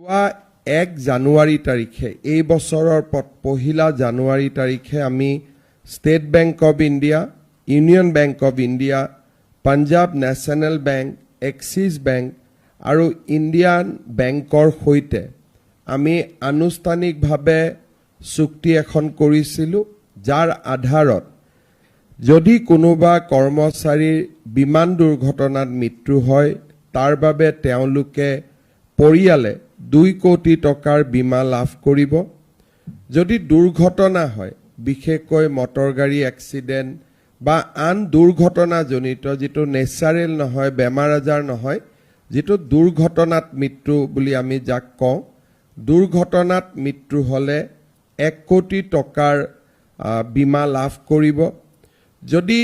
যোৱা 1 জানুৱাৰী তাৰিখে এই বছৰৰ 1 জানুৱাৰী তাৰিখে আমি state bank of India, union bank of India, Punjab national bank, axis bank আৰু ইণ্ডিয়ান বেংকৰ সৈতে আমি আনুষ্ঠানিকভাৱে চুক্তি এখন কৰিছিলোঁ, যাৰ আধাৰত যদি কোনোবা কৰ্মচাৰীৰ বিমান দুৰ্ঘটনাত মৃত্যু হয় তাৰ বাবে তেওঁলোকে পৰিয়ালে 2 কোটি টকাৰ বীমা লাভ কৰিব। যদি দুৰ্ঘটনা হয়, বিশেষকৈ মটৰ গাড়ী এক্সিডেণ্ট বা আন দুৰ্ঘটনাজনিত যিটো নেচাৰেল নহয়, বেমাৰ আজাৰ নহয়, যিটো দুৰ্ঘটনাত মৃত্যু বুলি আমি যাক কওঁ, দুৰ্ঘটনাত মৃত্যু হ'লে 1 কোটি টকাৰ বীমা লাভ কৰিব। যদি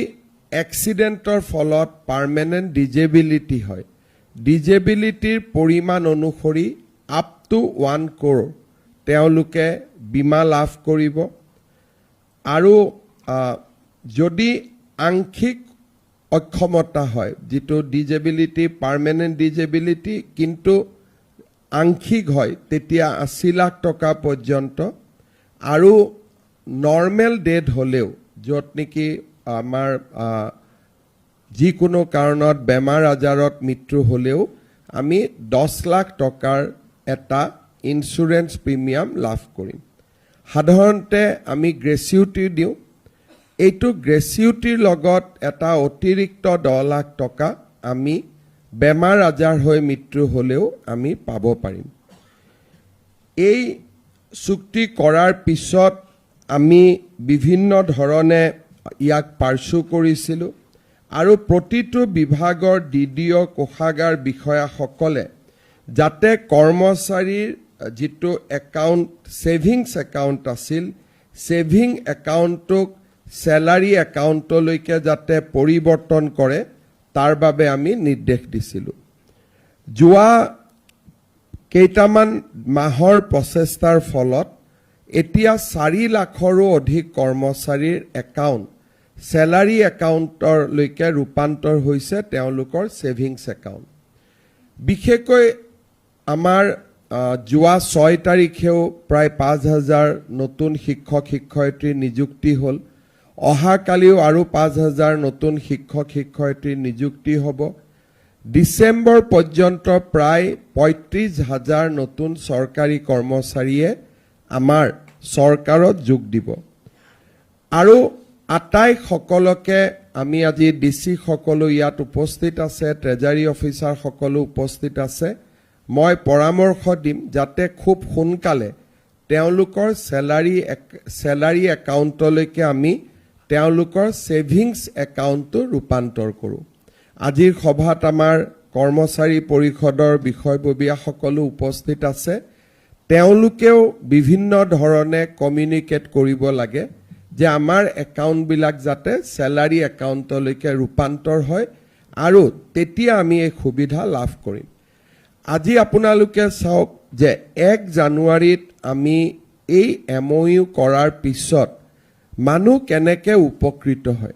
এক্সিডেণ্টৰ ফলত পাৰ্মানেণ্ট ডিজেবিলিটি হয়, ডিজেবিলিটিৰ পৰিমাণ অনুসৰি আপ টু 1 crore তেওঁলোকে বীমা লাভ কৰিব। আৰু যদি আংশিক অক্ষমতা হয়, যিটো ডিজেবিলিটি পাৰ্মানেণ্ট ডিজেবিলিটি কিন্তু আংশিক হয়, তেতিয়া 80 লাখ টকা পৰ্যন্ত। আৰু নৰ্মেল ডেথ হ'লেও, য'ত নেকি আমাৰ যিকোনো কাৰণত বেমাৰ আজাৰত মৃত্যু হ'লেও আমি 10 লাখ টকাৰ এটা ইঞ্চুৰেঞ্চ প্ৰিমিয়াম লাভ কৰিম। সাধাৰণতে আমি গ্ৰেচিউটি দিওঁ। এইটো গ্ৰেচিউটিৰ লগত এটা অতিৰিক্ত 10 লাখ টকা আমি বেমাৰ আজাৰ হৈ মৃত্যু হ'লেও আমি পাব পাৰিম। এই চুক্তি কৰাৰ পিছত আমি বিভিন্ন ধৰণে ইয়াক পাৰ্চু কৰিছিলোঁ আৰু প্ৰতিটো বিভাগৰ DDO কোষাগাৰ বিষয়াসকলে যাতে কৰ্মচাৰীৰ যিটো একাউণ্ট, ছেভিংছ একাউণ্ট আছিল, ছেভিং একাউণ্টটোক চেলাৰী একাউণ্টলৈকে যাতে পৰিৱৰ্তন কৰে তাৰ বাবে আমি নিৰ্দেশ দিছিলোঁ। যোৱা কেইটামান মাহৰ প্ৰচেষ্টাৰ ফলত এতিয়া 4 লাখৰো অধিক কৰ্মচাৰীৰ একাউণ্ট চেলাৰী একাউণ্টলৈকে ৰূপান্তৰ হৈছে তেওঁলোকৰ ছেভিংছ একাউণ্ট। বিশেষকৈ আমাৰ যোৱা 6 তাৰিখেও প্ৰায় 5,000 নতুন শিক্ষক শিক্ষয়িত্ৰীৰ নিযুক্তি হ'ল। অহাকালিও আৰু 5,000 নতুন শিক্ষক শিক্ষয়িত্ৰীৰ নিযুক্তি হ'ব। ডিচেম্বৰ পৰ্যন্ত প্ৰায় 35,000 নতুন চৰকাৰী কৰ্মচাৰীয়ে আমাৰ চৰকাৰত যোগ দিব। আৰু আটাইসকলকে আমি আজি DC সকলো ইয়াত উপস্থিত আছে, ট্ৰেজাৰী অফিচাৰ সকলো উপস্থিত আছে। মই পৰামৰ্শ দিম যাতে খুব সোনকালে তেওঁলোকৰ চেলাৰী একাউণ্টলৈকে আমি তেওঁলোকৰ ছেভিংছ একাউণ্টটো ৰূপান্তৰ কৰোঁ। আজিৰ সভাত আমাৰ কৰ্মচাৰী পৰিষদৰ বিষয়ববীয়াসকলো উপস্থিত আছে। তেওঁলোকেও বিভিন্ন ধৰণে কমিউনিকেট কৰিব লাগে যে আমাৰ একাউণ্টবিলাক যাতে চেলাৰী একাউণ্টলৈকে ৰূপান্তৰ হয় আৰু তেতিয়া আমি এই সুবিধা লাভ কৰিম। আজি আপোনালোকে চাওক যে 1 জানুৱাৰীত আমি এই MOU কৰাৰ পিছত মানুহ কেনেকৈ উপকৃত হয়।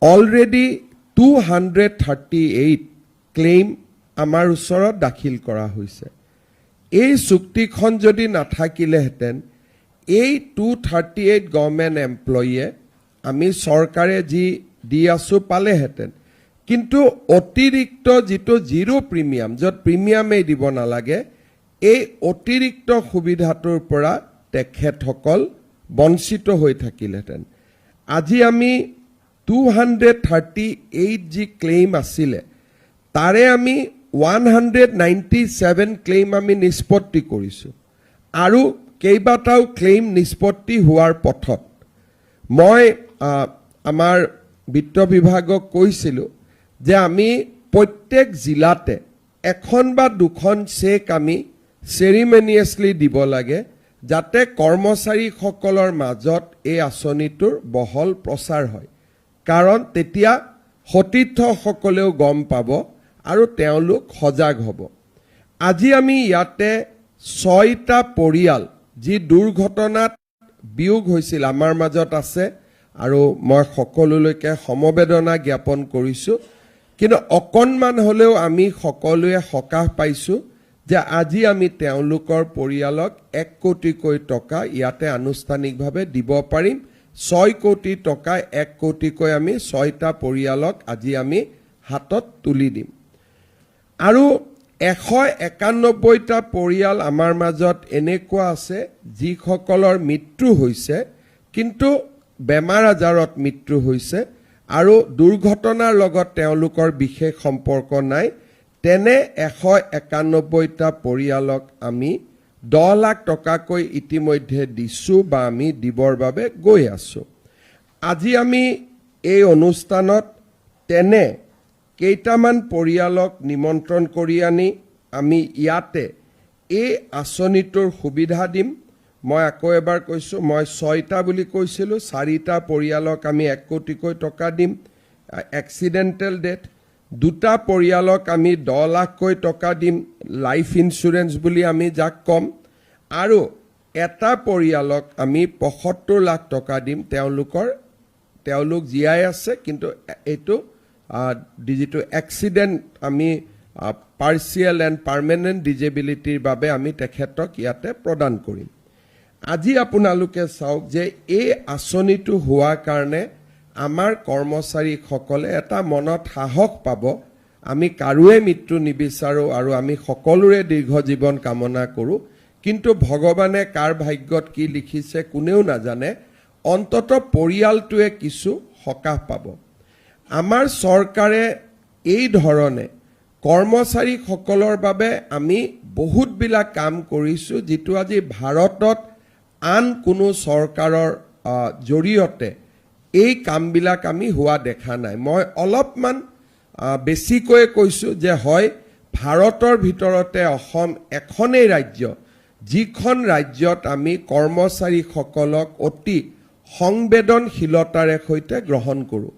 অলৰেডি 238 ক্লেইম আমাৰ ওচৰত দাখিল কৰা হৈছে। এই চুক্তিখন যদি নাথাকিলেহেঁতেন এই 238 গভৰ্ণমেণ্ট এমপ্লয়ীয়ে আমি চৰকাৰে যি দি আছোঁ পালেহেঁতেন, কিন্তু অতিৰিক্ত যিটো জিৰ' প্ৰিমিয়াম, য'ত প্ৰিমিয়ামেই দিব নালাগে, এই অতিৰিক্ত সুবিধাটোৰ পৰা তেখেতসকল বঞ্চিত হৈ থাকিলহেঁতেন। আজি আমি 238 যি ক্লেইম আছিলে তাৰে আমি 197 ক্লেইম আমি নিষ্পত্তি কৰিছোঁ আৰু কেইবাটাও ক্লেইম নিষ্পত্তি হোৱাৰ পথত। মই আমাৰ বিত্ত বিভাগক কৈছিলোঁ যে আমি প্ৰত্যেক জিলাতে 1 বা 2খন চেক আমি চেৰিমনিয়াছলি দিব লাগে যাতে কৰ্মচাৰীসকলৰ মাজত এই আঁচনিটোৰ বহল প্ৰচাৰ হয়। কাৰণ তেতিয়া সতীৰ্থসকলেও গম পাব আৰু তেওঁলোক সজাগ হ'ব। আজি আমি ইয়াতে 6টা পৰিয়াল যি দুৰ্ঘটনাত বিয়োগ হৈছিল আমাৰ মাজত আছে আৰু মই সকলোলৈকে সমবেদনা জ্ঞাপন কৰিছোঁ। কিন্তু অকণমান হ'লেও আমি সকলোৱে সকাহ পাইছোঁ যে আজি আমি তেওঁলোকৰ পৰিয়ালক 1 কোটিকৈ টকা ইয়াতে আনুষ্ঠানিকভাৱে দিব পাৰিম 6 কোটি টকা 1 কোটিকৈ আমি 6টা পৰিয়ালক আজি আমি হাতত তুলি দিম আৰু 191টা পৰিয়াল আমাৰ মাজত এনেকুৱা আছে যিসকলৰ মৃত্যু হৈছে কিন্তু বেমাৰ আজাৰত মৃত্যু হৈছে আৰু দুৰ্ঘটনাৰ লগত তেওঁলোকৰ বিশেষ সম্পৰ্ক নাই তেনে 191টা পৰিয়ালক আমি 10 লাখ টকাকৈ ইতিমধ্যে দিছো বা আমি দিবৰ বাবে গৈ আছো আজি আমি এই অনুষ্ঠানত তেনে কেইটামান পৰিয়ালক নিমন্ত্ৰণ কৰি আনি আমি ইয়াতে এই আঁচনিটোৰ সুবিধা দিম মই আকৌ এবাৰ কৈছো মই 6টা বুলি কৈছিলো 4টা পৰিয়ালক আমি 1 কোটিকৈ টকা দিম এক্সিডেন্টেল ডেথ 2টা পৰিয়ালক আমি 10 লাখকৈ টকা দিম লাইফ ইন্সুৰেন্স বুলি আমি যাক কম আৰু এটা পৰিয়ালক আমি 75 লাখ টকা দিম তেওঁলোক জীয়াই আছে কিন্তু এইটো ডিজিটো এক্সিডেন্ট আমি পাৰ্সিয়াল এণ্ড পাৰ্মানেন্ট ডিজেবিলিটিৰ বাবে আমি তেখেতক ইয়াতে প্ৰদান কৰিম আজি আপোনালোকে চাওক যে এই আঁচনিটো হোৱাৰ কাৰণে আমাৰ কৰ্মচাৰীসকলে এটা মনত সাহস পাব আমি কাৰোৱে মৃত্যু নিবিচাৰো আৰু আমি সকলোৰে দীৰ্ঘ জীৱন কামনা কৰো কিন্তু ভগৱানে কাৰ ভাগ্যত কি লিখিছে কোনেও নাজানে অন্তত পৰিয়ালটোৱে কিছু সকাহ পাব আমাৰ চৰকাৰে এই ধৰণে কৰ্মচাৰীসকলৰ বাবে আমি বহুত বিলাক কাম কৰিছো যেটো আজি ভাৰতত আন কোনো চৰকাৰৰ জৰিয়তে এই কামবিলাক আমি হোৱা দেখা নাই মই অলপমান বেছিকৈ কৈছো যে হয় ভাৰতৰ ভিতৰতে অসম এখনেই ৰাজ্য যিখন ৰাজ্যত আমি কৰ্মচাৰীসকলক অতি সংবেদনশীলতাৰে সৈতে গ্ৰহণ কৰো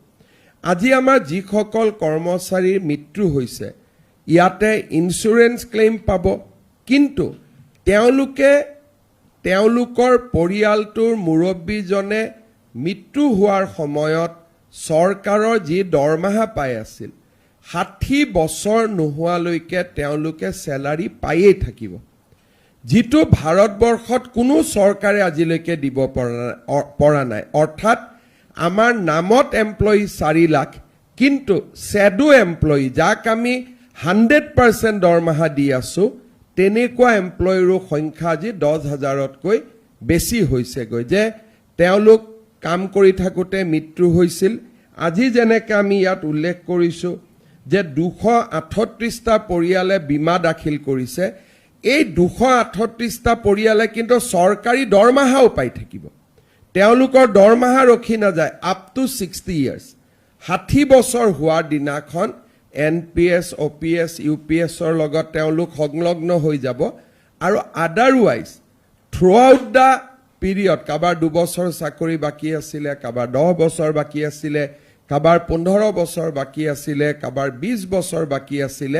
আজি আমাৰ যিসকল কৰ্মচাৰীৰ মৃত্যু হৈছে ইয়াতে ইন্সুৰেন্স ক্লেইম পাব কিন্তু তেওঁলোকৰ পৰিয়ালটোৰ মুৰব্বীজনে মৃত্যু হোৱাৰ সময়ত চৰকাৰৰ যি দৰমহা পাই আছিল 60 বছৰ নোহোৱালৈকে তেওঁলোকে স্যালাৰি পাইয়ে থাকিব যিটো ভাৰতবৰ্ষত কোনো চৰকাৰে আজিলৈকে দিব পৰা নাই অৰ্থাৎ আমাৰ নামত এমপ্লয়ি 4 লাখ কিন্তু শ্যাডো এমপ্লয়ি যাক আমি 100% দৰমহা দি আছো তেনেকুৱা এমপ্লয়িৰ সংখ্যা আজি 10,000তকৈ বেছি হৈছে গৈ যে তেওঁলোক কাম কৰি থাকোতে মৃত্যু হৈছিল আজি যেনেকৈ আমি ইয়াত উল্লেখ কৰিছো যে 238টা পৰিয়ালে বীমা দাখিল কৰিছে এই 238টা পৰিয়ালে কিন্তু চৰকাৰী দৰমহাও পাই থাকিব তেওঁলোকৰ দৰমহা ৰখি নাযায় আপ টু 60 ইয়াৰ্স 60 বছৰ হোৱাৰ দিনাখন এনপিএছ ওপিএছ ইউপিএছৰ লগত তেওঁলোক সংলগ্ন হৈ যাব আৰু আদাৰৱাইজ থ্ৰু আউট দা পিৰিয়ড কাবাৰ 2 বছৰ চাকৰি বাকি আছিল কাবাৰ 10 বছৰ বাকি আছিল কাবাৰ 15 বছৰ বাকি আছিল কাবাৰ 20 বছৰ বাকি আছিল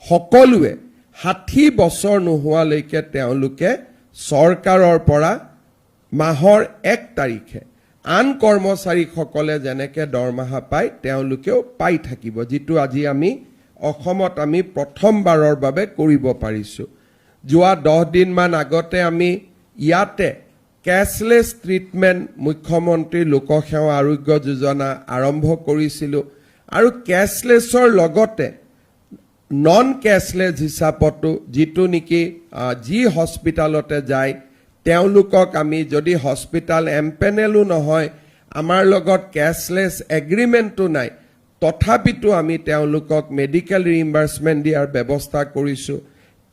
সকলোৱে 60 বছৰ নোহোৱালৈকে তেওঁলোকে চৰকাৰৰ পৰা মাহৰ 1 তাৰিখে আন কৰ্মচাৰীসকলে যেনেকে দৰমহা পায় তেওঁলোকেও পাই থাকিব যেটো আজি আমি অসমত আমি প্ৰথমবাৰৰ বাবে কৰিব পাৰিছো যোৱা 10 দিন মান আগতে আমি ইয়াতে ক্যাশলেস ট্ৰিটমেন্ট মুখ্যমন্ত্ৰী লোকসেৱা আৰোগ্য যোজনা আৰম্ভ কৰিছিল আৰু ক্যাশলেছৰ লগতে নন ক্যাশলেস হিচাপটো যেটো নেকি জি হস্পিটালতে যায় তেওঁলোকক আমি যদি হস্পিটাল এমপেনেলো নহয় আমাৰ লগত ক্যাশলেস এগ্ৰিমেন্টটো নাই তথাপিতো আমি তেওঁলোকক মেডিকেল ৰিইম্বাৰ্সমেন্ট দিয়াৰ ব্যৱস্থা কৰিছো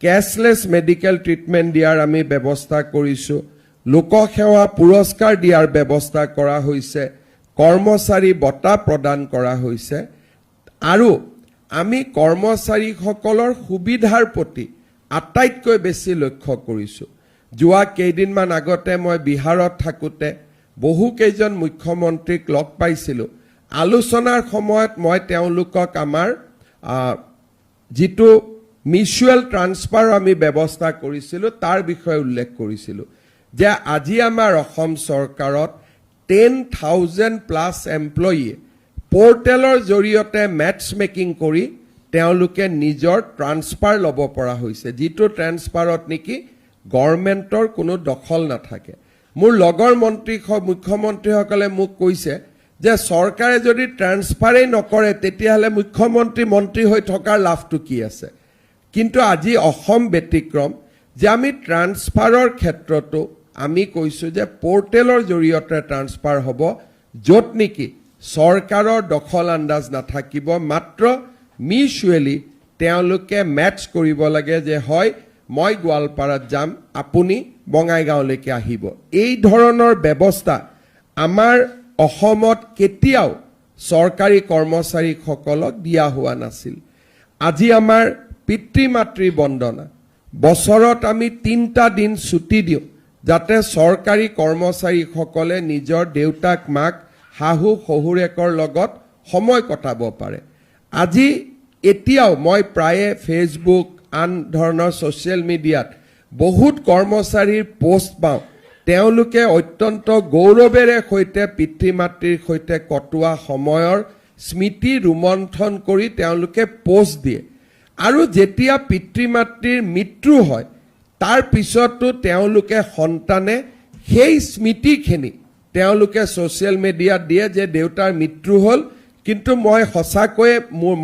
ক্যাশলেস মেডিকেল ট্ৰিটমেন্ট দিয়াৰ আমি ব্যৱস্থা কৰিছো লোকসেৱা পুৰস্কাৰ দিয়াৰ ব্যৱস্থা কৰা হৈছে কৰ্মচাৰী বঁটা প্ৰদান কৰা হৈছে আৰু আমি কৰ্মচাৰীসকলৰ সুবিধাৰ প্ৰতি আটাইতকৈ বেছি লক্ষ্য কৰিছো যোৱা কেইদিনমান আগতে মই বিহাৰত থাকোতে বহু কেইজন মুখ্যমন্ত্ৰীক লগ পাইছিলো আলোচনাৰ সময়ত মই তেওঁলোকক আমাৰ যেটো মিউচুৱেল ট্ৰান্সফাৰ আমি ব্যৱস্থা কৰিছিলো তাৰ বিষয়ে উল্লেখ কৰিছিলো যে আজি আমাৰ অসম চৰকাৰত 10,000 প্লাস এমপ্লয়ি পোৰ্টেলৰ জৰিয়তে মেটচ মেকিং কৰি তেওঁলোকে নিজৰ ট্ৰান্সফাৰ ল'ব পৰা হৈছে, যিটো ট্ৰান্সফাৰত নেকি গভৰ্ণমেণ্টৰ কোনো দখল নাথাকে। মোৰ লগৰ মুখ্যমন্ত্ৰীসকলে মোক কৈছে যে চৰকাৰে যদি ট্ৰান্সফাৰেই নকৰে তেতিয়াহ'লে মুখ্যমন্ত্ৰী মন্ত্ৰী হৈ থকাৰ লাভটো কি আছে। কিন্তু আজি অসম ব্যতিক্ৰম যে আমি ট্ৰান্সফাৰৰ ক্ষেত্ৰতো আমি কৈছোঁ যে পৰ্টেলৰ জৰিয়তে ট্ৰান্সফাৰ হ'ব, য'ত নেকি চৰকাৰৰ দখল আন্দাজ নাথাকিব, মাত্ৰ মিউচুৱেলি তেওঁলোকে মেটচ কৰিব লাগে যে হয় মই গোৱালপাৰাত যাম, আপুনি বঙাইগাঁৱলৈকে আহিব। এই ধৰণৰ ব্যৱস্থা আমাৰ অসমত কেতিয়াও চৰকাৰী কৰ্মচাৰীসকলক দিয়া হোৱা নাছিল। আজি আমাৰ পিতৃ মাতৃ বন্দনা, বছৰত আমি 3টা দিন ছুটি দিওঁ যাতে চৰকাৰী কৰ্মচাৰীসকলে নিজৰ দেউতাক মাক শাহু শহুৰেকৰ লগত সময় কটাব পাৰে। আজি এতিয়াও মই প্ৰায়ে ফেচবুক আন ধৰণৰ ছ'চিয়েল মিডিয়াত বহুত কৰ্মচাৰীৰ পোষ্ট পাওঁ, তেওঁলোকে অত্যন্ত গৌৰৱেৰে সৈতে পিতৃ মাতৃৰ সৈতে কটোৱা সময়ৰ স্মৃতি ৰোমন্থন কৰি তেওঁলোকে পোষ্ট দিয়ে। আৰু যেতিয়া পিতৃ মাতৃৰ মৃত্যু হয় তাৰ পিছতো তেওঁলোকে সন্তানে সেই স্মৃতিখিনি তেওঁলোকে ছ'চিয়েল মিডিয়াত দিয়ে যে দেউতাৰ মৃত্যু হ'ল, কিন্তু মই সঁচাকৈয়ে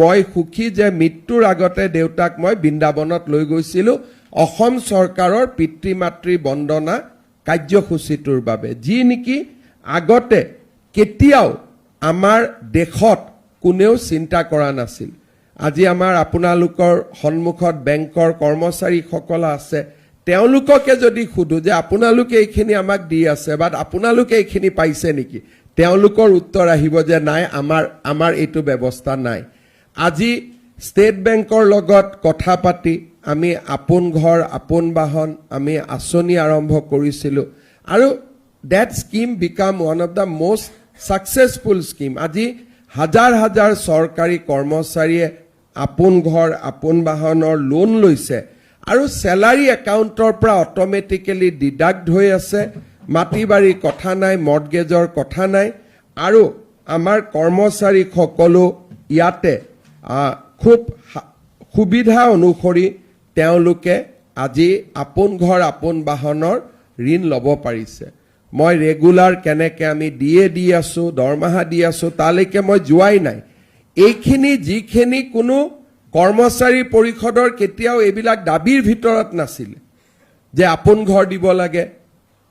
মই সুখী যে মৃত্যুৰ আগতে দেউতাক মই বৃন্দাবনত লৈ গৈছিলোঁ অসম চৰকাৰৰ পিতৃ মাতৃ বন্দনা কাৰ্যসূচীটোৰ বাবে, যি নেকি আগতে কেতিয়াও আমাৰ দেশত কোনেও চিন্তা কৰা নাছিল। আজি আমাৰ আপোনালোকৰ সন্মুখত বেংকৰ কৰ্মচাৰীসকল আছে, তেওঁলোককে যদি সোধো যে আপোনালোকে এইখিনি আমাক দি আছে বা আপোনালোকে এইখিনি পাইছে নেকি, তেওঁলোকৰ উত্তৰ আহিব যে নাই, আমাৰ এইটো ব্যৱস্থা নাই। আজি ষ্টেট বেংকৰ লগত কথা পাতি আমি আপোন ঘৰ আপোন বাহন আমি আঁচনি আৰম্ভ কৰিছিলোঁ, আৰু that scheme become one of the most successful scheme. আজি হাজাৰ হাজাৰ চৰকাৰী কৰ্মচাৰীয়ে আপোন ঘৰ আপোন বাহনৰ লোন লৈছে, আৰু চেলাৰী একাউণ্টৰ পৰা অট'মেটিকেলি ডিডাক্ট হৈ আছে, মাটি বাৰী কথা নাই, মৰ্টগেজৰ কথা নাই, আৰু আমাৰ কৰ্মচাৰীসকলো ইয়াতে খুব সুবিধা অনুসৰি তেওঁলোকে আজি আপোন ঘৰ আপোন বাহনৰ ঋণ ল'ব পাৰিছে। মই ৰেগুলাৰ কেনেকৈ আমি দি আছোঁ, দৰমহা দি আছোঁ, তালৈকে মই যোৱাই নাই। এইখিনি যিখিনি কোনো কৰ্মচাৰী পৰিষদৰ কেতিয়াও এইবিলাক দাবীৰ ভিতৰত নাছিল, যে আপোন ঘৰ দিব লাগে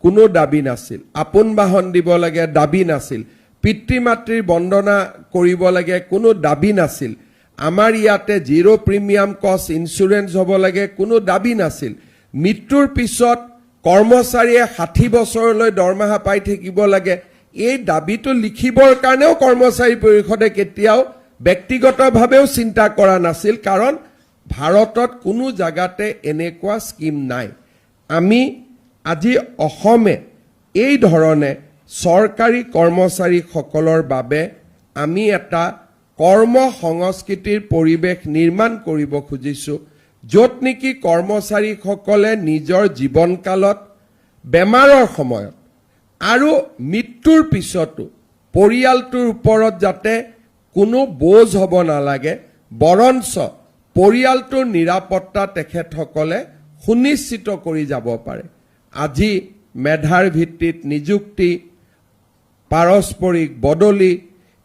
কোনো দাবী নাছিল, আপোন বাহন দিব লাগে দাবী নাছিল, পিতৃ মাতৃৰ বন্দনা কৰিব লাগে কোনো দাবী নাছিল, আমাৰ ইয়াতে জিৰ' প্ৰিমিয়াম কষ্ট ইঞ্চুৰেঞ্চ হ'ব লাগে কোনো দাবী নাছিল, মৃত্যুৰ পিছত কৰ্মচাৰীয়ে 60 বছৰলৈ দৰমহা পাই থাকিব লাগে, এই দাবীটো লিখিবৰ কাৰণেও কৰ্মচাৰী পৰিষদে কেতিয়াও ব্যক্তিগতভাৱেও চিন্তা কৰা নাছিল, কাৰণ ভাৰতত কোনো জাগাতে এনেকুৱা স্কিম নাই। আমি আজি অসমে এই ধৰণে চৰকাৰী কৰ্মচাৰীসকলৰ বাবে আমি এটা কৰ্ম সংস্কৃতিৰ পৰিৱেশ নিৰ্মাণ কৰিব খুজিছোঁ, য'ত নেকি কৰ্মচাৰীসকলে নিজৰ জীৱনকালত বেমাৰৰ সময়ত আৰু মৃত্যুৰ পিছতো পৰিয়ালটোৰ ওপৰত যাতে কোনো বোজ হ'ব নালাগে, বৰঞ্চ পৰিয়ালটোৰ নিৰাপত্তা তেখেতসকলে সুনিশ্চিত কৰি যাব পাৰে। আজি মেধাৰ ভিত্তিত নিযুক্তি, পাৰস্পৰিক বদলি,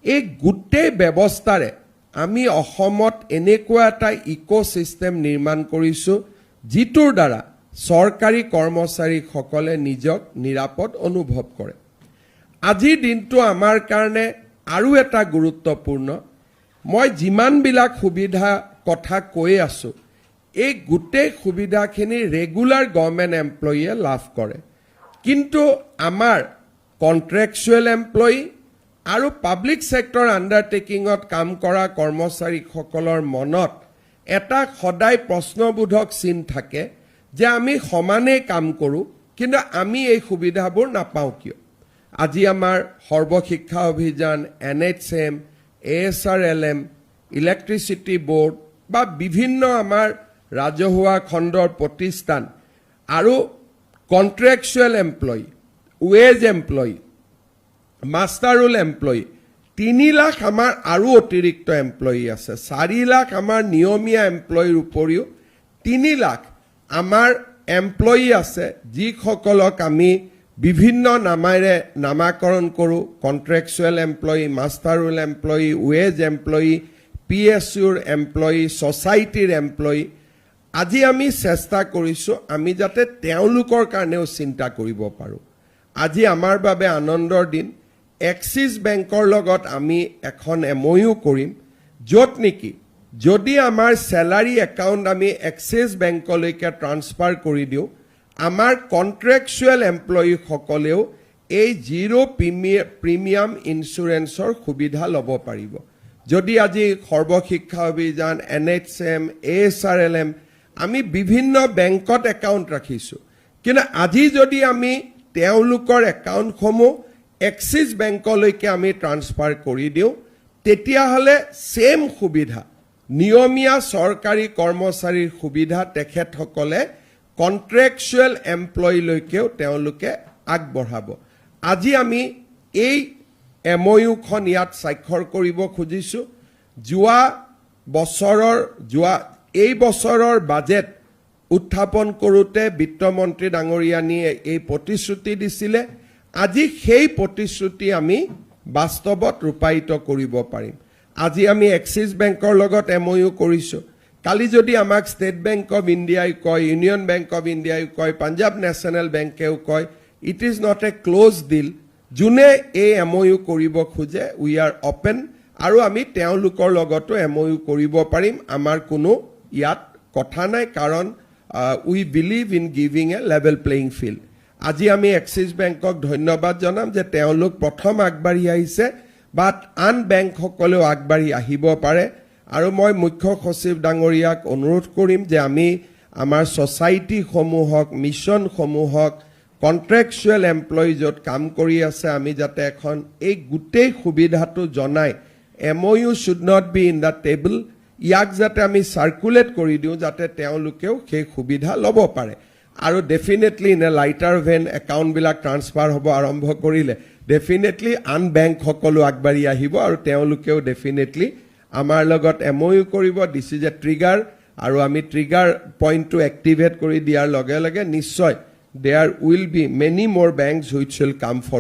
এই গোটেই ব্যৱস্থাৰে আমি অসমত এনেকুৱা এটা ইক'ছিষ্টেম নিৰ্মাণ কৰিছোঁ, যিটোৰ দ্বাৰা চৰকাৰী কৰ্মচাৰীসকলে নিজক নিৰাপদ অনুভৱ কৰে। আজিৰ দিনটো আমাৰ কাৰণে আৰু এটা গুৰুত্বপূৰ্ণ। মই যিমানবিলাক সুবিধা কথা কৈ আছোঁ, এই গোটেই সুবিধাখিনি ৰেগুলাৰ গভৰ্ণমেণ্ট এমপ্লয়ীয়ে লাভ কৰে, কিন্তু আমাৰ কণ্ট্ৰেকচুৱেল এমপ্লয়ী আৰু পাব্লিক ছেক্টৰ আণ্ডাৰটেকিঙত কাম কৰা কৰ্মচাৰীসকলৰ মনত এটা সদায় প্ৰশ্নবোধক চিন থাকে যে আমি সমানেই কাম কৰোঁ, কিন্তু আমি এই সুবিধাবোৰ নাপাওঁ কিয়। আজি আমাৰ সৰ্বশিক্ষা অভিযান, NHM, ASRLM, ইলেক্ট্ৰিচিটি বোৰ্ড বা বিভিন্ন আমাৰ ৰাজহুৱা খণ্ডৰ প্ৰতিষ্ঠান আৰু contractual employee, wage employee, master roll employee, 3 lakh আমাৰ আৰু অতিৰিক্ত এমপ্লয়ী আছে 4 লাখ আমাৰ নিয়মীয়া এমপ্লয়ীৰ উপৰিও 3 লাখ আমাৰ এমপ্লয়ী আছে যিসকলক আমি বিভিন্ন নামেৰে নামাকৰণ কৰোঁ contractual employee master roll employee wage employee PSUৰ এমপ্লয়ী ছ'চাইটিৰ এমপ্লয়ী আজি আমি চেষ্টা কৰিছোঁ আমি যাতে তেওঁলোকৰ কাৰণেও চিন্তা কৰিব পাৰোঁ আজি আমাৰ বাবে আনন্দৰ দিন এক্সিছ বেংকৰ লগত আমি এখন MOU কৰিম য'ত নেকি যদি আমাৰ স্যালাৰি একাউণ্ট আমি এক্সিছ বেংকলৈকে ট্ৰান্সফাৰ কৰি দিওঁ আমাৰ কন্ট্ৰেকচুৱেল এমপ্লয়ী সকলেও এই জিৰ' প্ৰিমিয়াম ইনস্যুৰেন্সৰ সুবিধা ল'ব পাৰিব যদি আজি সৰ্বশিক্ষা অভিযান NHM ASRLM আমি বিভিন্ন বেংকত একাউণ্ট ৰাখিছোঁ কিন্তু আজি যদি আমি তেওঁলোকৰ একাউণ্টসমূহ এক্সিছ বেংকলৈকে আমি ট্ৰান্সফাৰ কৰি দিওঁ তেতিয়াহ'লে সেম সুবিধা নিয়মীয়া চৰকাৰী কৰ্মচাৰীৰ সুবিধা তেখেতসকলে কন্ট্ৰেকচুৱেল এমপ্লয়ীলৈকেও তেওঁলোকে আগবঢ়াব আজি আমি এই MOU খন ইয়াত স্বাক্ষৰ কৰিব খুজিছোঁ এই বছৰৰ বাজেট উত্থাপন কৰোঁতে বিত্তমন্ত্ৰী ডাঙৰীয়ানীয়ে এই প্ৰতিশ্ৰুতি দিছিলে আজি সেই প্ৰতিশ্ৰুতি আমি বাস্তৱত ৰূপায়িত কৰিব পাৰিম আজি আমি এক্সিছ বেংকৰ লগত MOU কৰিছোঁ কালি যদি আমাক ষ্টেট বেংক অফ ইণ্ডিয়াই কয় ইউনিয়ন বেংক অফ ইণ্ডিয়াই কয় পাঞ্জাব নেশ্যনেল বেংকেও কয় it is not a close deal যোনে এই MOU কৰিব খোজে উই আৰ অপেন আৰু আমি তেওঁলোকৰ লগতো MOU কৰিব পাৰিম আমাৰ কোনো ইয়াত কথা নাই কাৰণ we believe in giving a level playing field আজি আমি এক্সিছ বেংকক ধন্যবাদ জনাম যে তেওঁলোক প্ৰথম আগবাঢ়ি আহিছে বাট আন বেংকসকলেও আগবাঢ়ি আহিব পাৰে আৰু মই মুখ্য সচিব ডাঙৰীয়াক অনুৰোধ কৰিম যে আমি আমাৰ ছ'চাইটিসমূহক মিছনসমূহক কন্ট্ৰেকচুৱেল এমপ্লয়ী য'ত কাম কৰি আছে আমি যাতে এখন এই গোটেই সুবিধাটো জনাই MOU should not be in the table ইয়াক যাতে আমি চাৰ্কুলেট কৰি দিওঁ যাতে তেওঁলোকেও সেই সুবিধা ল'ব পাৰে আৰু definitely in a lighter vein একাউণ্টবিলাক ট্ৰান্সফাৰ হ'ব আৰম্ভ কৰিলে ডেফিনেটলি আন বেংকসকলো আগবাঢ়ি আহিব আৰু তেওঁলোকেও ডেফিনেটলি আমাৰ লগত MOU কৰিব দিছ ইজ এ ট্ৰিগাৰ আৰু আমি ট্ৰিগাৰ পইণ্টটো এক্টিভেট কৰি দিয়াৰ লগে লগে নিশ্চয় there will be many more banks which will come forward.